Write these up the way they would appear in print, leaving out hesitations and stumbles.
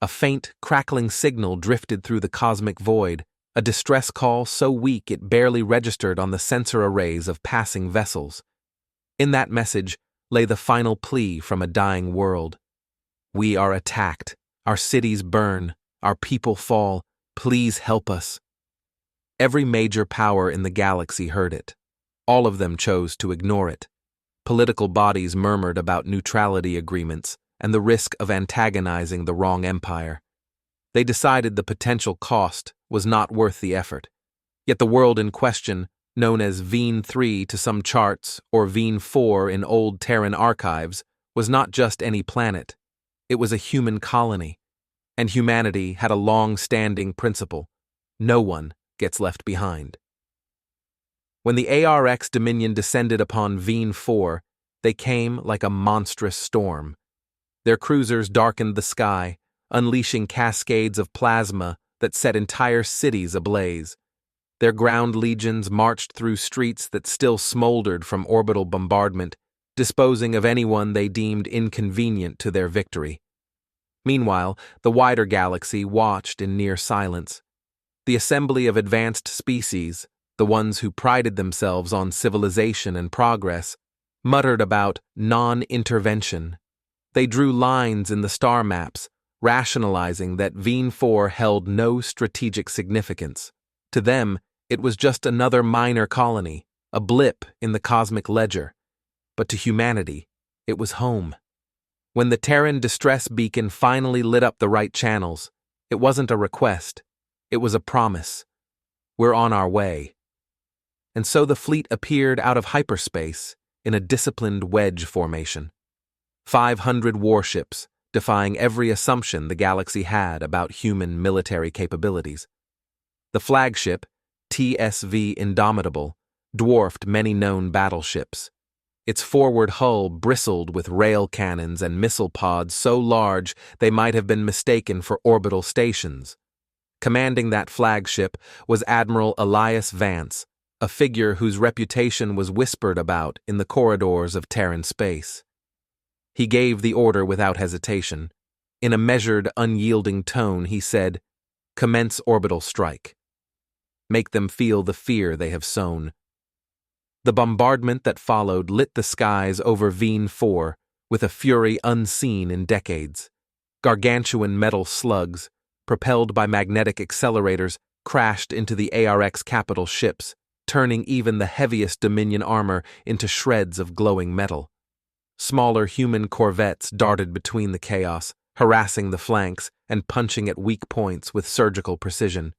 A faint, crackling signal drifted through the cosmic void, a distress call so weak it barely registered on the sensor arrays of passing vessels. In that message lay the final plea from a dying world. We are attacked, our cities burn, our people fall, please help us. Every major power in the galaxy heard it. All of them chose to ignore it. Political bodies murmured about neutrality agreements and the risk of antagonizing the wrong empire. They decided the potential cost was not worth the effort. Yet the world in question, known as Veen 3 to some charts or Veen 4 in old Terran archives, was not just any planet. It was a human colony. And humanity had a long-standing principle: no one gets left behind. When the ARX Dominion descended upon Veen 4, they came like a monstrous storm. Their cruisers darkened the sky, unleashing cascades of plasma that set entire cities ablaze. Their ground legions marched through streets that still smoldered from orbital bombardment, disposing of anyone they deemed inconvenient to their victory. Meanwhile, the wider galaxy watched in near silence. The assembly of advanced species, the ones who prided themselves on civilization and progress, muttered about non-intervention. They drew lines in the star maps, rationalizing that Veen 4 held no strategic significance. To them, it was just another minor colony, a blip in the cosmic ledger. But to humanity, it was home. When the Terran distress beacon finally lit up the right channels, it wasn't a request, it was a promise. We're on our way. And so the fleet appeared out of hyperspace in a disciplined wedge formation. 500 warships, defying every assumption the galaxy had about human military capabilities. The flagship, TSV Indomitable, dwarfed many known battleships. Its forward hull bristled with rail cannons and missile pods so large they might have been mistaken for orbital stations. Commanding that flagship was Admiral Elias Vance, a figure whose reputation was whispered about in the corridors of Terran space. He gave the order without hesitation. In a measured, unyielding tone, he said, "Commence orbital strike. Make them feel the fear they have sown." The bombardment that followed lit the skies over Veen 4 with a fury unseen in decades. Gargantuan metal slugs, propelled by magnetic accelerators, crashed into the ARX capital ships, turning even the heaviest Dominion armor into shreds of glowing metal. Smaller human corvettes darted between the chaos, harassing the flanks and punching at weak points with surgical precision.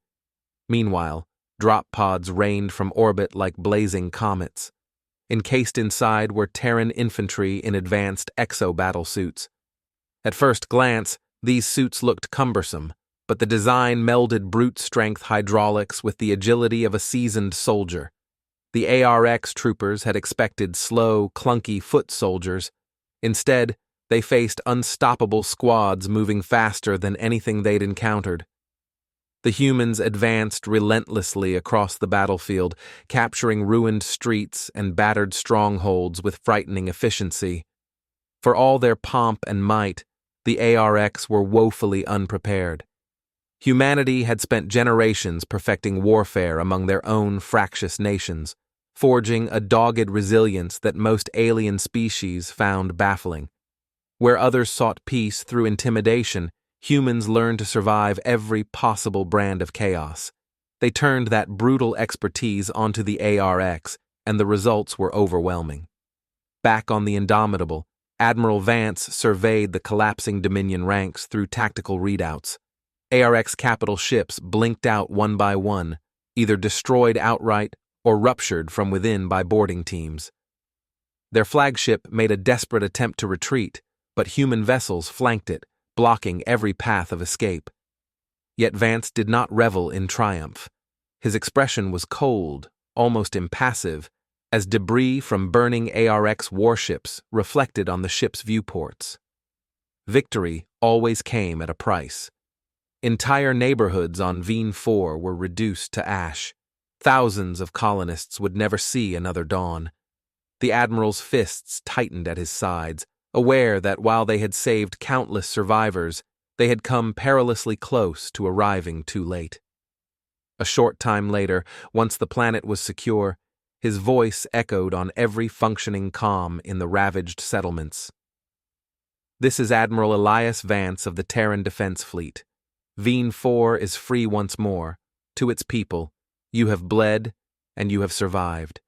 Meanwhile, drop pods rained from orbit like blazing comets. Encased inside were Terran infantry in advanced exo-battlesuits. At first glance, these suits looked cumbersome, but the design melded brute strength hydraulics with the agility of a seasoned soldier. The ARX troopers had expected slow, clunky foot soldiers. Instead, they faced unstoppable squads moving faster than anything they'd encountered. The humans advanced relentlessly across the battlefield, capturing ruined streets and battered strongholds with frightening efficiency. For all their pomp and might, the ARX were woefully unprepared. Humanity had spent generations perfecting warfare among their own fractious nations, forging a dogged resilience that most alien species found baffling. Where others sought peace through intimidation, humans learned to survive every possible brand of chaos. They turned that brutal expertise onto the ARX, and the results were overwhelming. Back on the Indomitable, Admiral Vance surveyed the collapsing Dominion ranks through tactical readouts. ARX capital ships blinked out one by one, either destroyed outright or ruptured from within by boarding teams. Their flagship made a desperate attempt to retreat, but human vessels flanked it, blocking every path of escape. Yet Vance did not revel in triumph. His expression was cold, almost impassive, as debris from burning ARX warships reflected on the ship's viewports. Victory always came at a price. Entire neighborhoods on Veen 4 were reduced to ash. Thousands of colonists would never see another dawn. The Admiral's fists tightened at his sides, aware that while they had saved countless survivors, They had come perilously close to arriving too late. A short time later, once the planet was secure, his voice echoed on every functioning comm in the ravaged settlements. "This is Admiral Elias Vance of the Terran Defense Fleet. Veen 4 is free once more. To its people, you have bled, and you have survived.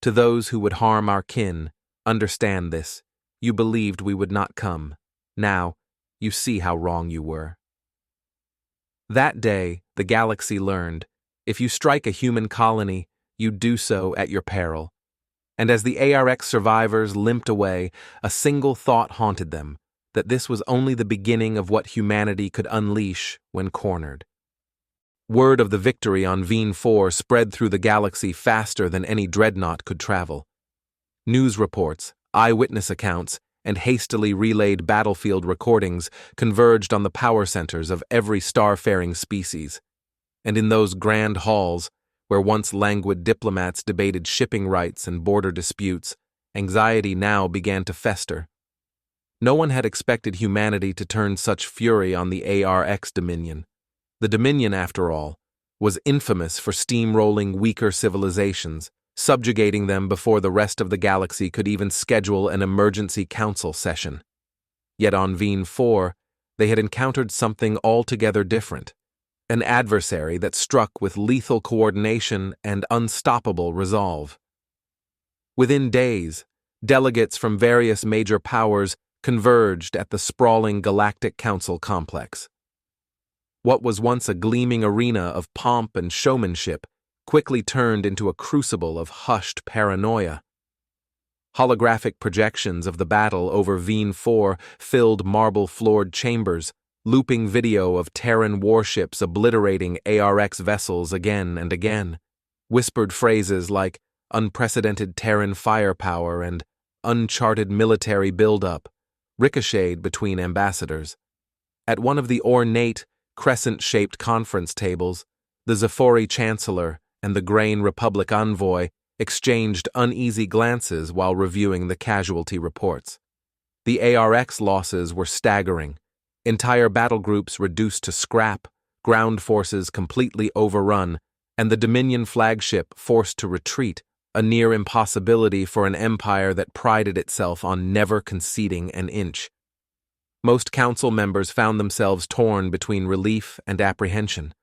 To those who would harm our kin, understand this. You believed we would not come. Now, you see how wrong you were." That day, the galaxy learned, if you strike a human colony, you do so at your peril. And as the ARX survivors limped away, a single thought haunted them, that this was only the beginning of what humanity could unleash when cornered. Word of the victory on Veen 4 spread through the galaxy faster than any dreadnought could travel. News reports, eyewitness accounts, and hastily relayed battlefield recordings converged on the power centers of every star-faring species. And in those grand halls, where once languid diplomats debated shipping rights and border disputes, anxiety now began to fester. No one had expected humanity to turn such fury on the ARX Dominion. The Dominion, after all, was infamous for steamrolling weaker civilizations, subjugating them before the rest of the galaxy could even schedule an emergency council session. Yet on Veen 4, they had encountered something altogether different, an adversary that struck with lethal coordination and unstoppable resolve. Within days, delegates from various major powers converged at the sprawling Galactic Council complex. What was once a gleaming arena of pomp and showmanship quickly turned into a crucible of hushed paranoia. Holographic projections of the battle over Veen 4 filled marble-floored chambers, looping video of Terran warships obliterating ARX vessels again and again. Whispered phrases like unprecedented Terran firepower and uncharted military buildup ricocheted between ambassadors. At one of the ornate, crescent-shaped conference tables, the Zephori Chancellor and the Grain Republic envoy exchanged uneasy glances while reviewing the casualty reports. The ARX losses were staggering. Entire battle groups reduced to scrap, ground forces completely overrun, and the Dominion flagship forced to retreat, a near impossibility for an empire that prided itself on never conceding an inch. Most council members found themselves torn between relief and apprehension.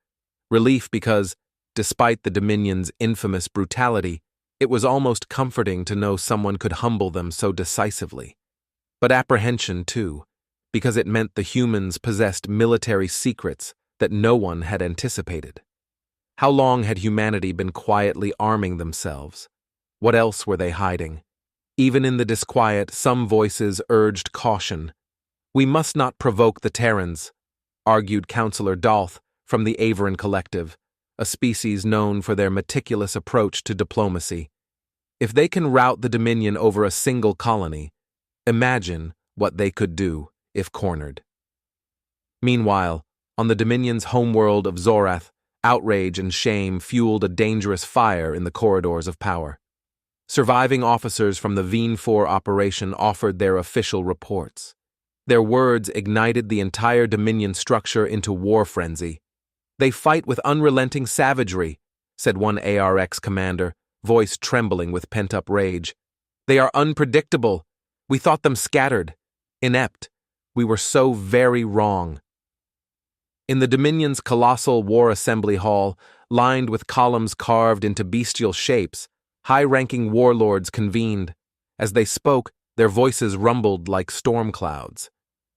Relief because, despite the Dominion's infamous brutality, it was almost comforting to know someone could humble them so decisively. But apprehension, too, because it meant the humans possessed military secrets that no one had anticipated. How long had humanity been quietly arming themselves? What else were they hiding? Even in the disquiet, some voices urged caution. "We must not provoke the Terrans," argued Councillor Dalth from the Averin Collective, a species known for their meticulous approach to diplomacy. If they can rout the Dominion over a single colony, imagine what they could do if cornered. Meanwhile, on the Dominion's homeworld of Zorath, outrage and shame fueled a dangerous fire in the corridors of power. Surviving officers from the Veen 4 operation offered their official reports. Their words ignited the entire Dominion structure into war frenzy. "They fight with unrelenting savagery," said one ARX commander, voice trembling with pent-up rage. "They are unpredictable. We thought them scattered, inept. We were so very wrong." In the Dominion's colossal war assembly hall, lined with columns carved into bestial shapes, high-ranking warlords convened. As they spoke, their voices rumbled like storm clouds.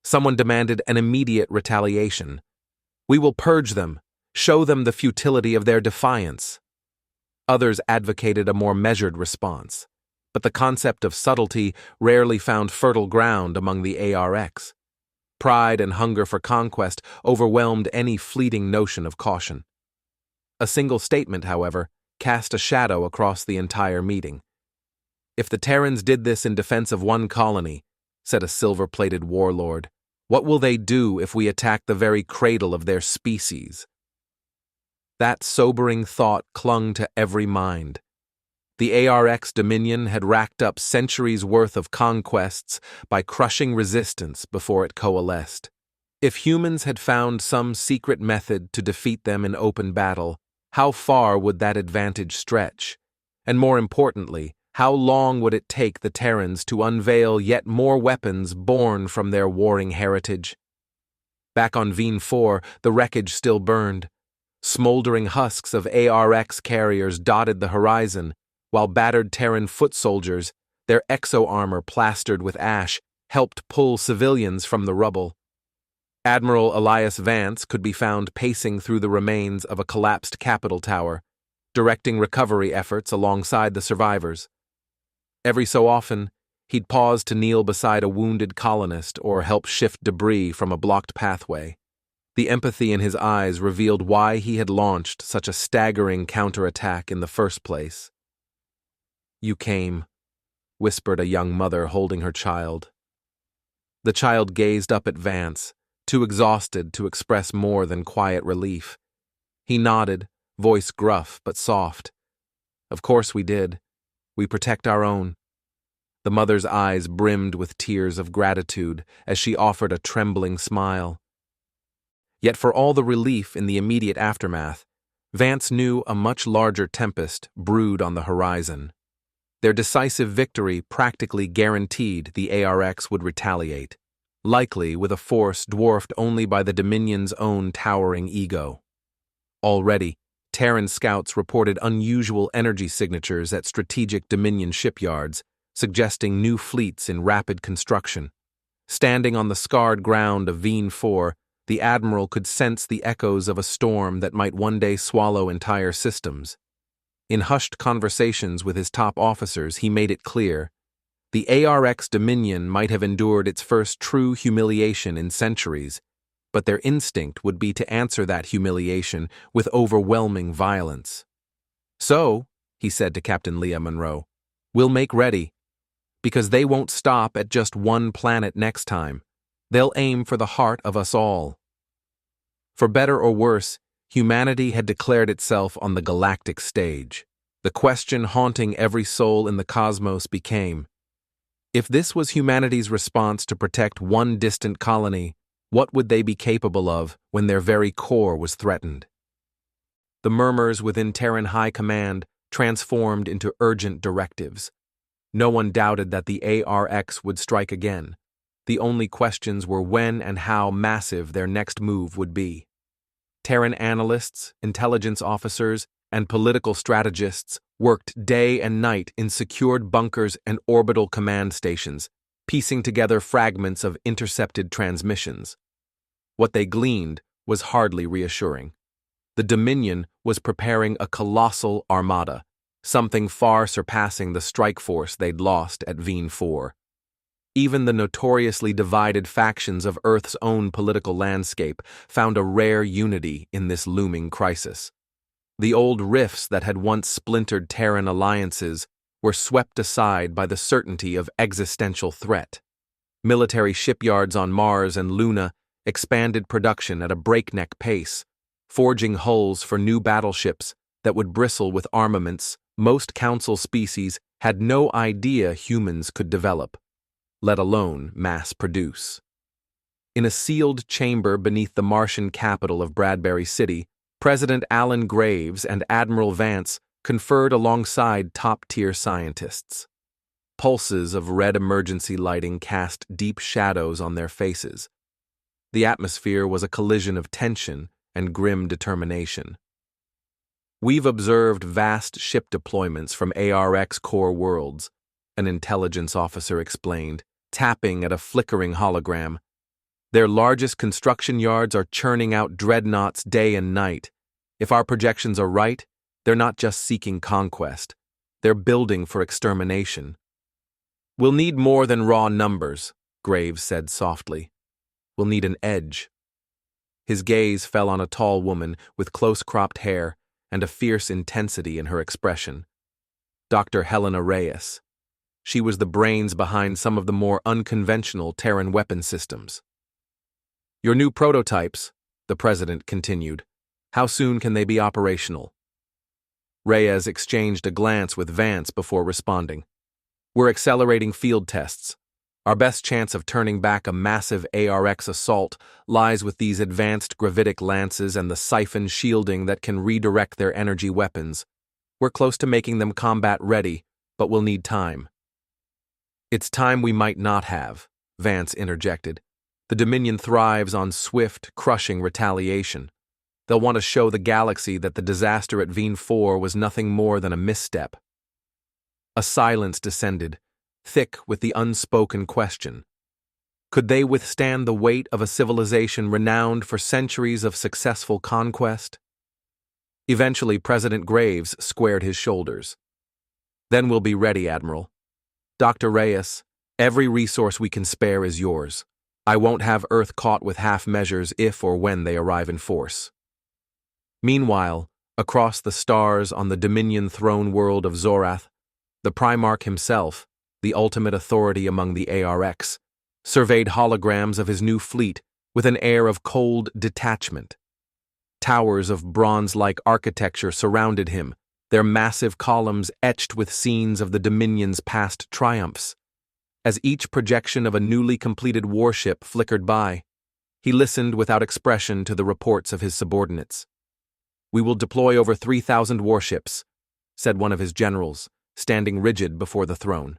Someone demanded an immediate retaliation. "We will purge them, show them the futility of their defiance." Others advocated a more measured response, but the concept of subtlety rarely found fertile ground among the ARX. Pride and hunger for conquest overwhelmed any fleeting notion of caution. A single statement, however, cast a shadow across the entire meeting. "If the Terrans did this in defense of one colony," said a silver-plated warlord, "what will they do if we attack the very cradle of their species?" That sobering thought clung to every mind. The ARX Dominion had racked up centuries' worth of conquests by crushing resistance before it coalesced. If humans had found some secret method to defeat them in open battle, how far would that advantage stretch? And more importantly, how long would it take the Terrans to unveil yet more weapons born from their warring heritage? Back on Veen 4, the wreckage still burned. Smoldering husks of ARX carriers dotted the horizon, while battered Terran foot soldiers, their exo-armor plastered with ash, helped pull civilians from the rubble. Admiral Elias Vance could be found pacing through the remains of a collapsed Capitol tower, directing recovery efforts alongside the survivors. Every so often, he'd pause to kneel beside a wounded colonist or help shift debris from a blocked pathway. The empathy in his eyes revealed why he had launched such a staggering counterattack in the first place. "You came," whispered a young mother holding her child. The child gazed up at Vance, too exhausted to express more than quiet relief. He nodded, voice gruff but soft. "Of course we did. We protect our own." The mother's eyes brimmed with tears of gratitude as she offered a trembling smile. Yet for all the relief in the immediate aftermath, Vance knew a much larger tempest brewed on the horizon. Their decisive victory practically guaranteed the ARX would retaliate, likely with a force dwarfed only by the Dominion's own towering ego. Already, Terran scouts reported unusual energy signatures at strategic Dominion shipyards, suggesting new fleets in rapid construction. Standing on the scarred ground of Veen 4, the Admiral could sense the echoes of a storm that might one day swallow entire systems. In hushed conversations with his top officers, he made it clear: the ARX Dominion might have endured its first true humiliation in centuries, but their instinct would be to answer that humiliation with overwhelming violence. "So," he said to Captain Leah Monroe, "we'll make ready, because they won't stop at just one planet next time. They'll aim for the heart of us all." For better or worse, humanity had declared itself on the galactic stage. The question haunting every soul in the cosmos became: if this was humanity's response to protect one distant colony, what would they be capable of when their very core was threatened? The murmurs within Terran High Command transformed into urgent directives. No one doubted that the ARX would strike again. The only questions were when and how massive their next move would be. Terran analysts, intelligence officers, and political strategists worked day and night in secured bunkers and orbital command stations, piecing together fragments of intercepted transmissions. What they gleaned was hardly reassuring. The Dominion was preparing a colossal armada, something far surpassing the strike force they'd lost at Veen 4. Even the notoriously divided factions of Earth's own political landscape found a rare unity in this looming crisis. The old rifts that had once splintered Terran alliances were swept aside by the certainty of existential threat. Military shipyards on Mars and Luna expanded production at a breakneck pace, forging hulls for new battleships that would bristle with armaments most Council species had no idea humans could develop, let alone mass-produce. In a sealed chamber beneath the Martian capital of Bradbury City, President Alan Graves and Admiral Vance conferred alongside top-tier scientists. Pulses of red emergency lighting cast deep shadows on their faces. The atmosphere was a collision of tension and grim determination. "We've observed vast ship deployments from ARX core worlds," an intelligence officer explained, tapping at a flickering hologram. "Their largest construction yards are churning out dreadnoughts day and night. If our projections are right, they're not just seeking conquest. They're building for extermination." "We'll need more than raw numbers," Graves said softly. "We'll need an edge." His gaze fell on a tall woman with close-cropped hair and a fierce intensity in her expression. Dr. Helena Reyes. She was the brains behind some of the more unconventional Terran weapon systems. "Your new prototypes," the president continued. "How soon can they be operational?" Reyes exchanged a glance with Vance before responding. "We're accelerating field tests. Our best chance of turning back a massive ARX assault lies with these advanced gravitic lances and the siphon shielding that can redirect their energy weapons. We're close to making them combat-ready, but we'll need time. It's time we might not have, Vance interjected. The Dominion thrives on swift, crushing retaliation. They'll want to show the galaxy that the disaster at Veen 4 was nothing more than a misstep. A silence descended, thick with the unspoken question. Could they withstand the weight of a civilization renowned for centuries of successful conquest? Eventually, President Graves squared his shoulders. Then we'll be ready, Admiral. Dr. Reyes, every resource we can spare is yours. I won't have Earth caught with half measures if or when they arrive in force. Meanwhile, across the stars on the Dominion throne world of Zorath, the Primarch himself, the ultimate authority among the ARX, surveyed holograms of his new fleet with an air of cold detachment. Towers of bronze-like architecture surrounded him, their massive columns etched with scenes of the Dominion's past triumphs. As each projection of a newly completed warship flickered by, he listened without expression to the reports of his subordinates. "We will deploy over 3,000 warships," said one of his generals, standing rigid before the throne.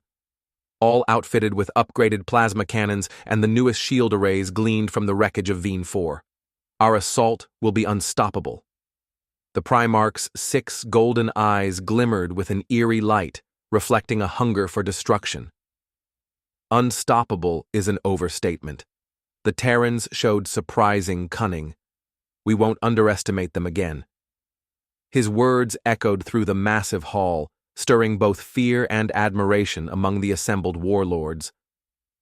All outfitted with upgraded plasma cannons and the newest shield arrays gleaned from the wreckage of Veen 4. Our assault will be unstoppable. The Primarch's 6 golden eyes glimmered with an eerie light, reflecting a hunger for destruction. Unstoppable is an overstatement. The Terrans showed surprising cunning. We won't underestimate them again. His words echoed through the massive hall, stirring both fear and admiration among the assembled warlords.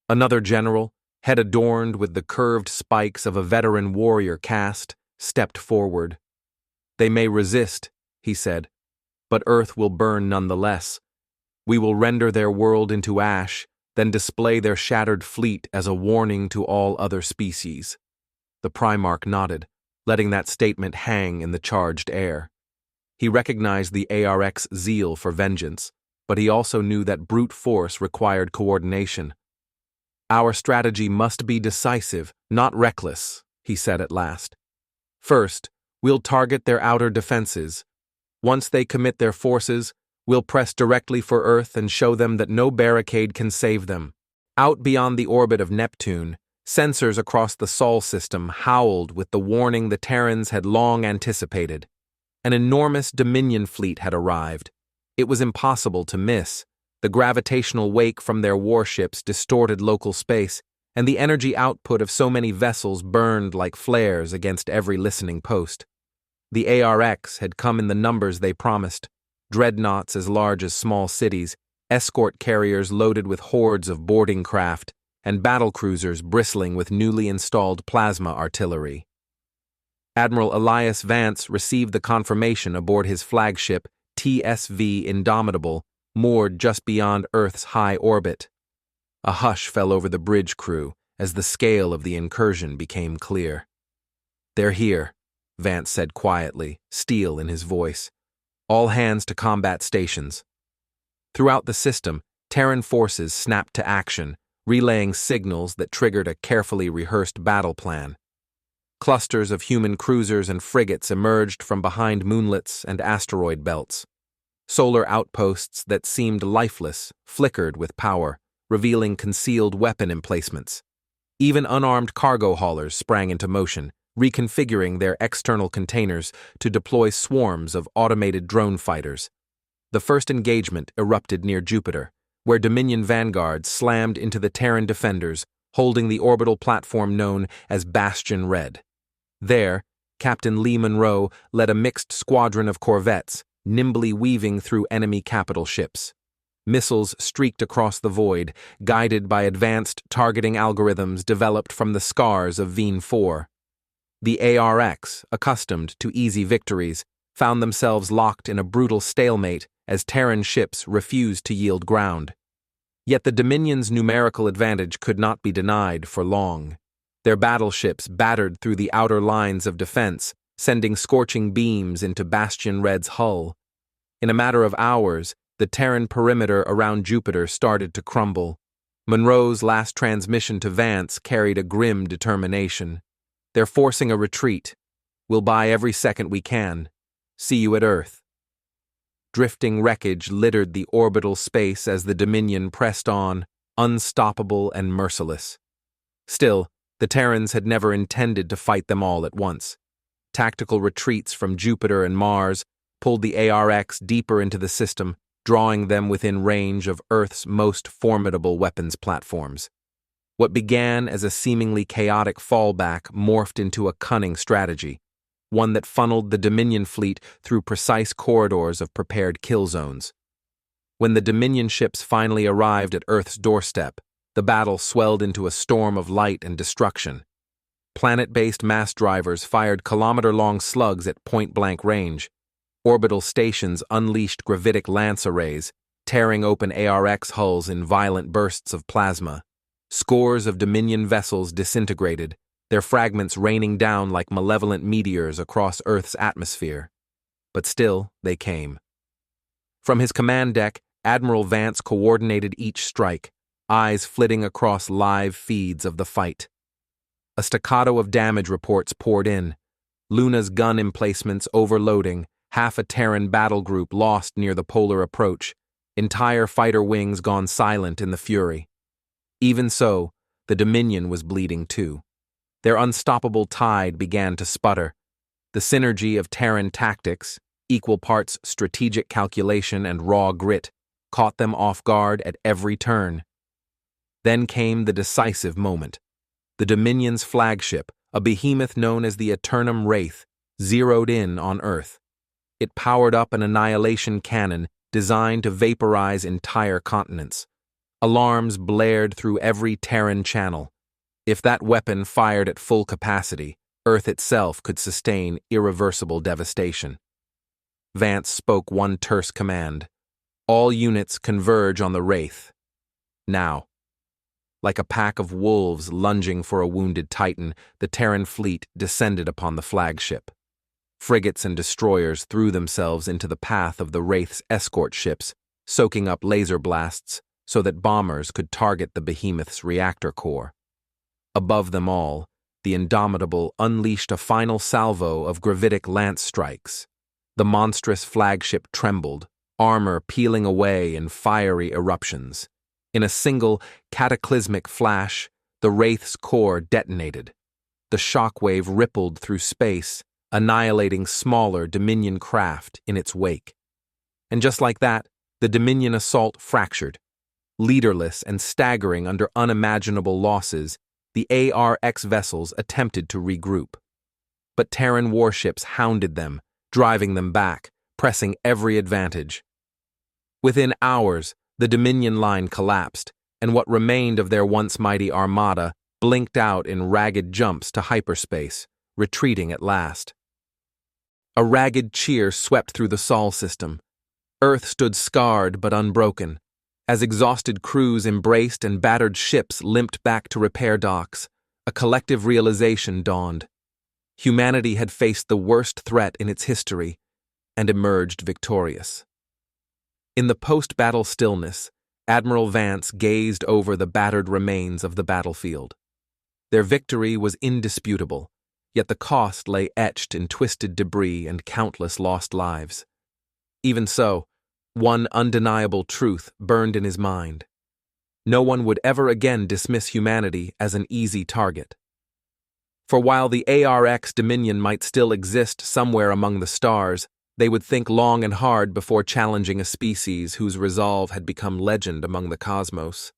Another general, head adorned with the curved spikes of a veteran warrior caste, stepped forward. "They may resist," he said, "but Earth will burn nonetheless. We will render their world into ash, then display their shattered fleet as a warning to all other species." The Primarch nodded, letting that statement hang in the charged air. He recognized the ARX zeal for vengeance, but he also knew that brute force required coordination. "Our strategy must be decisive, not reckless," he said at last. "First, we'll target their outer defenses. Once they commit their forces, we'll press directly for Earth and show them that no barricade can save them." Out beyond the orbit of Neptune, sensors across the Sol system howled with the warning the Terrans had long anticipated. An enormous Dominion fleet had arrived. It was impossible to miss. The gravitational wake from their warships distorted local space, and the energy output of so many vessels burned like flares against every listening post. The ARX had come in the numbers they promised: dreadnoughts as large as small cities, escort carriers loaded with hordes of boarding craft, and battlecruisers bristling with newly installed plasma artillery. Admiral Elias Vance received the confirmation aboard his flagship, TSV Indomitable, moored just beyond Earth's high orbit. A hush fell over the bridge crew as the scale of the incursion became clear. "They're here," Vance said quietly, steel in his voice. "All hands to combat stations." Throughout the system, Terran forces snapped to action, relaying signals that triggered a carefully rehearsed battle plan. Clusters of human cruisers and frigates emerged from behind moonlets and asteroid belts. Solar outposts that seemed lifeless flickered with power, revealing concealed weapon emplacements. Even unarmed cargo haulers sprang into motion, reconfiguring their external containers to deploy swarms of automated drone fighters. The first engagement erupted near Jupiter, where Dominion vanguards slammed into the Terran defenders, holding the orbital platform known as Bastion Red. There, Captain Lee Monroe led a mixed squadron of corvettes, nimbly weaving through enemy capital ships. Missiles streaked across the void, guided by advanced targeting algorithms developed from the scars of Veen 4. The ARX, accustomed to easy victories, found themselves locked in a brutal stalemate as Terran ships refused to yield ground. Yet the Dominion's numerical advantage could not be denied for long. Their battleships battered through the outer lines of defense, sending scorching beams into Bastion Red's hull. In a matter of hours, the Terran perimeter around Jupiter started to crumble. Monroe's last transmission to Vance carried a grim determination. "They're forcing a retreat. We'll buy every second we can. See you at Earth." Drifting wreckage littered the orbital space as the Dominion pressed on, unstoppable and merciless. Still, the Terrans had never intended to fight them all at once. Tactical retreats from Jupiter and Mars pulled the ARX deeper into the system, drawing them within range of Earth's most formidable weapons platforms. What began as a seemingly chaotic fallback morphed into a cunning strategy, one that funneled the Dominion fleet through precise corridors of prepared kill zones. When the Dominion ships finally arrived at Earth's doorstep, the battle swelled into a storm of light and destruction. Planet-based mass drivers fired kilometer-long slugs at point-blank range. Orbital stations unleashed gravitic lance arrays, tearing open ARX hulls in violent bursts of plasma. Scores of Dominion vessels disintegrated, their fragments raining down like malevolent meteors across Earth's atmosphere. But still, they came. From his command deck, Admiral Vance coordinated each strike, eyes flitting across live feeds of the fight. A staccato of damage reports poured in. Luna's gun emplacements overloading, half a Terran battle group lost near the polar approach, entire fighter wings gone silent in the fury. Even so, the Dominion was bleeding too. Their unstoppable tide began to sputter. The synergy of Terran tactics, equal parts strategic calculation and raw grit, caught them off guard at every turn. Then came the decisive moment. The Dominion's flagship, a behemoth known as the Eternum Wraith, zeroed in on Earth. It powered up an annihilation cannon designed to vaporize entire continents. Alarms blared through every Terran channel. If that weapon fired at full capacity, Earth itself could sustain irreversible devastation. Vance spoke one terse command. "All units converge on the Wraith. Now." Like a pack of wolves lunging for a wounded Titan, the Terran fleet descended upon the flagship. Frigates and destroyers threw themselves into the path of the Wraith's escort ships, soaking up laser blasts so that bombers could target the behemoth's reactor core. Above them all, the Indomitable unleashed a final salvo of gravitic lance strikes. The monstrous flagship trembled, armor peeling away in fiery eruptions. In a single, cataclysmic flash, the Wraith's core detonated. The shockwave rippled through space, annihilating smaller Dominion craft in its wake. And just like that, the Dominion assault fractured. Leaderless and staggering under unimaginable losses, the ARX vessels attempted to regroup. But Terran warships hounded them, driving them back, pressing every advantage. Within hours, the Dominion line collapsed, and what remained of their once mighty armada blinked out in ragged jumps to hyperspace, retreating at last. A ragged cheer swept through the Sol system. Earth stood scarred but unbroken. As exhausted crews embraced and battered ships limped back to repair docks, a collective realization dawned. Humanity had faced the worst threat in its history and emerged victorious. In the post-battle stillness, Admiral Vance gazed over the battered remains of the battlefield. Their victory was indisputable, yet the cost lay etched in twisted debris and countless lost lives. Even so, one undeniable truth burned in his mind. No one would ever again dismiss humanity as an easy target. For while the ARX Dominion might still exist somewhere among the stars, they would think long and hard before challenging a species whose resolve had become legend among the cosmos.